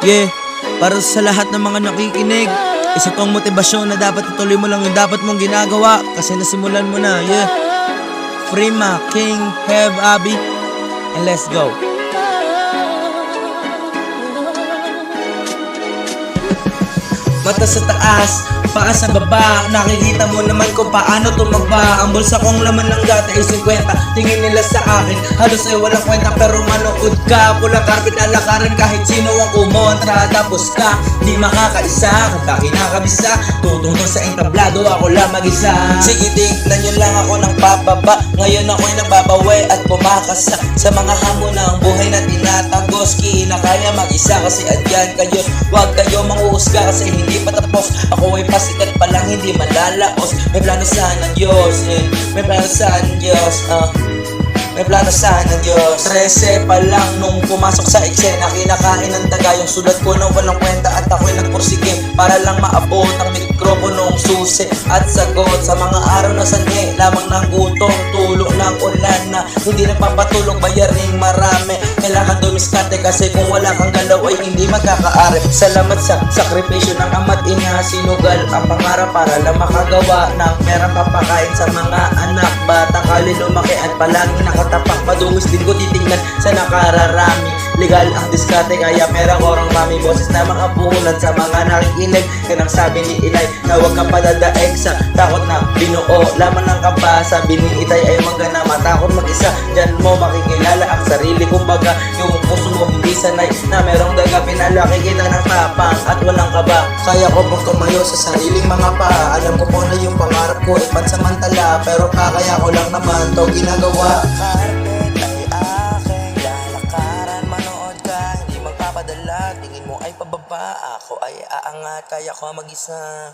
Yeah, para sa lahat ng mga nakikinig, isa tong motibasyon na dapat ituloy mo lang yung dapat mong ginagawa kasi nasimulan mo na. Yeah, Frima, King, Have, Abby, and let's go. Mata sa taas, paa sa baba. Nakikita mo naman kung paano tumaba. Ang bulsa kong laman ng gata ay 50. Tingin nila sa akin, halos ay walang kwenta. Pero manood ka, pulang karpet na lakaran. Kahit sino ang kumontra, tapos ka di makakaisa, kanta kinakabisa. Tutungtong sa entablado, ako lang mag-isa. Sige, tignan nyo lang ako ng pababa. Ngayon ako'y nagbabawi at pumakasa sa mga hamon ng buhay na tinatagos. Kinakaya mag-isa kasi andyan kayo. Huwag kayo manguhusga kasi hindi pa tapos. Ako ay pasikat pa lang, hindi malalaos. May plano sana ng Diyos, may plano sana ng Diyos, may plano sana ng Diyos. 13 pa lang nung pumasok sa eksena, kinakain ng daga yung sulat ko nang walang kwenta. At ako'y nagpursige para lang maabot ang mikroponong susi at sagot sa mga araw na sanhi lamang ng gutom, tulong ng ulan na hindi nagpapatulong, bayaring marami. Kailangan dumiskarte kasi kung wala kang galaw ay hindi magkakaari. Salamat sa sakripisyo ng ama't ina, sinugal ang pangarap para lang makagawa ng perang papakain sa mga anak. Bata kali lumaki at palagi nakatapak, madungis din ko titignan sa nakararami. Legal ang diskarte kaya pera korang mami. Boses na mga puhunan sa mga nakikinig. Yan ang sabi ni Ilay na huwag kang padadaig sa takot na binuo. Laman ng kapa, sabi ni Itay ay magana. Matakot mag-isa, dyan mo makikilala ang sarili. Kumbaga yung puso mo hindi sanay na merong daga. Pinalaki kita ng tapang at walang kaba. Kaya ko pong tumayo sa sariling mga paa. Alam ko po na yung pangarap ko ay pansamantala, pero kaya ko lang naman to ginagawa. Tingin mo ay pababa, ako ay aangat, kaya ko mag-isa.